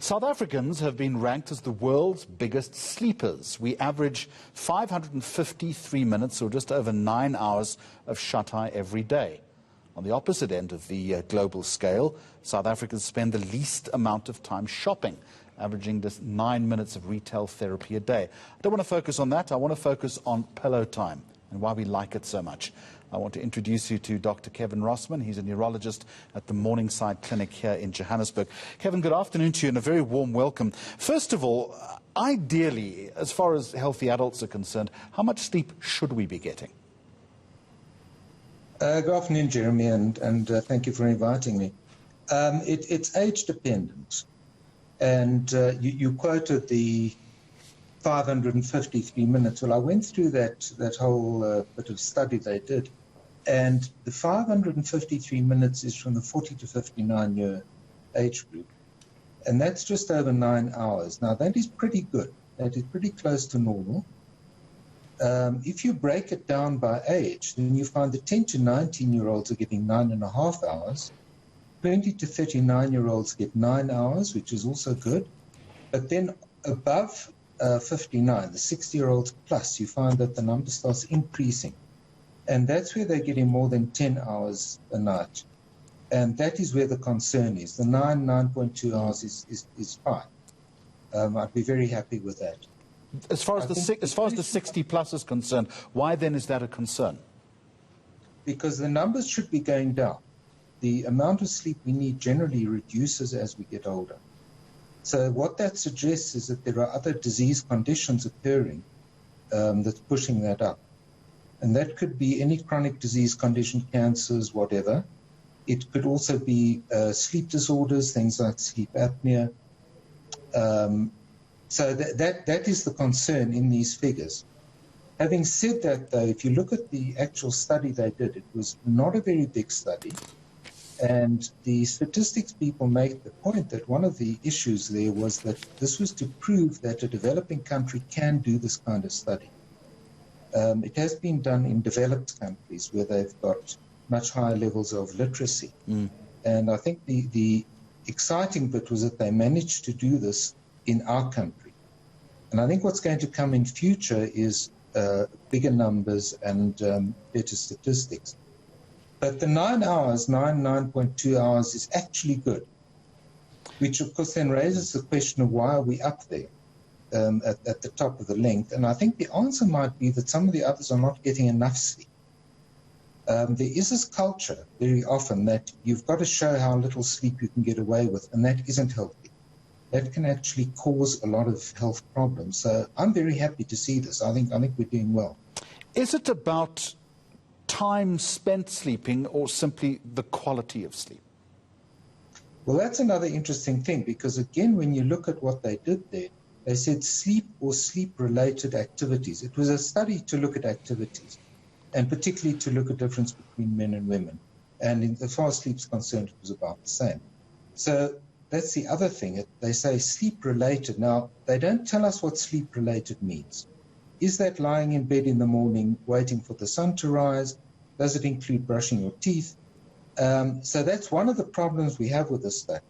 South Africans have been ranked as the world's biggest sleepers. We average 553 minutes, or just over 9 hours, of shut-eye every day. On the opposite end of the global scale, South Africans spend the least amount of time shopping, averaging just 9 minutes of retail therapy a day. I don't want to focus on that. I want to focus on pillow time and why we like it so much. I want to introduce you to Dr. Kevin Rosman. He's a neurologist at the Morningside Clinic here in Johannesburg. Kevin, good afternoon to you and a very warm welcome. First of all, ideally, as far as healthy adults are concerned, how much sleep should we be getting? Good afternoon, Jeremy, and thank you for inviting me. It's age dependent, and you quoted the 553 minutes. Well, I went through that whole bit of study they did, and the 553 minutes is from the 40 to 59-year age group, and that's just over 9 hours. Now, that is pretty good. That is pretty close to normal. If you break it down by age, then you find that 10 to 19-year-olds are getting 9.5 hours. 20 to 39-year-olds get 9 hours, which is also good. But then above 59, the 60-year-olds plus, you find that the number starts increasing. And that's where they're getting more than 10 hours a night. And that is where the concern is. The 9.2 hours is fine. I'd be very happy with that. As far as the 60 plus is concerned, why then is that a concern? Because the numbers should be going down. The amount of sleep we need generally reduces as we get older. So what that suggests is that there are other disease conditions occurring that's pushing that up. And that could be any chronic disease condition, cancers, whatever. It could also be sleep disorders, things like sleep apnea. So that is the concern in these figures. Having said that, though, if you look at the actual study they did, it was not a very big study. And the statistics people make the point that one of the issues there was that this was to prove that a developing country can do this kind of study. It has been done in developed countries where they've got much higher levels of literacy. And I think the exciting bit was that they managed to do this in our country. And I think what's going to come in future is bigger numbers and better statistics. But the 9 hours, 9.2 hours is actually good, which of course then raises the question of why are we up there at the top of the length? And I think the answer might be that some of the others are not getting enough sleep. There is this culture very often that you've got to show how little sleep you can get away with, and that isn't healthy. That can actually cause a lot of health problems. So I'm very happy to see this. I think we're doing well. Is it about time spent sleeping or simply the quality of sleep? Well, that's another interesting thing, because again, when you look at what they did there, they said sleep or sleep-related activities. It was a study to look at activities, and particularly to look at difference between men and women. And as far as sleep's concerned, it was about the same. So that's the other thing. They say sleep-related. Now, they don't tell us what sleep-related means. Is that lying in bed in the morning, waiting for the sun to rise? Does it include brushing your teeth? So that's one of the problems we have with this study.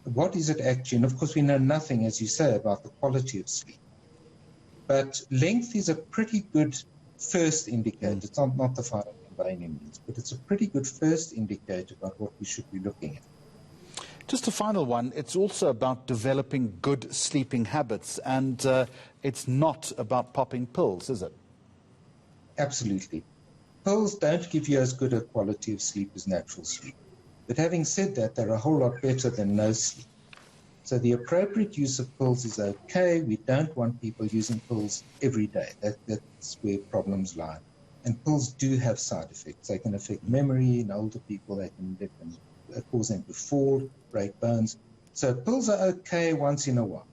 What is it actually? And of course, we know nothing, as you say, about the quality of sleep. But length is a pretty good first indicator. It's not the final thing by any means, but it's a pretty good first indicator about what we should be looking at. Just a final one, it's also about developing good sleeping habits, and it's not about popping pills, is it? Absolutely. Pills don't give you as good a quality of sleep as natural sleep. But having said that, they're a whole lot better than no sleep. So the appropriate use of pills is okay. We don't want people using pills every day. That's where problems lie. And pills do have side effects. They can affect memory in older people. They can cause them to fall, break bones. So pills are okay once in a while,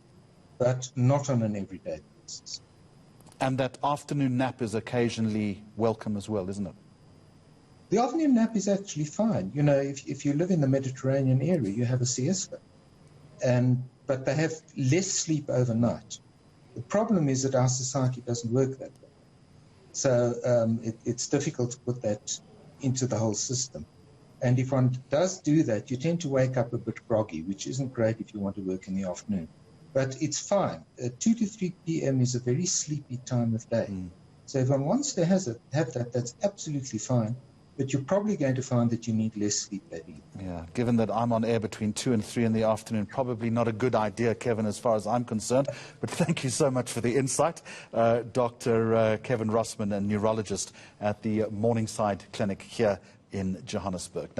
but not on an everyday basis. And that afternoon nap is occasionally welcome as well, isn't it? The afternoon nap is actually fine. You know, if you live in the Mediterranean area, you have a siesta. But they have less sleep overnight. The problem is that our society doesn't work that way. So it's difficult to put that into the whole system. And if one does do that, you tend to wake up a bit groggy, which isn't great if you want to work in the afternoon. But it's fine. 2 to 3 p.m. is a very sleepy time of day. So if one wants to have that, that's absolutely fine. But you're probably going to find that you need less sleep that evening. Yeah, given that I'm on air between 2 and 3 in the afternoon, probably not a good idea, Kevin, as far as I'm concerned. But thank you so much for the insight. Dr. Kevin Rosman, a neurologist at the Morningside Clinic here in Johannesburg. Now,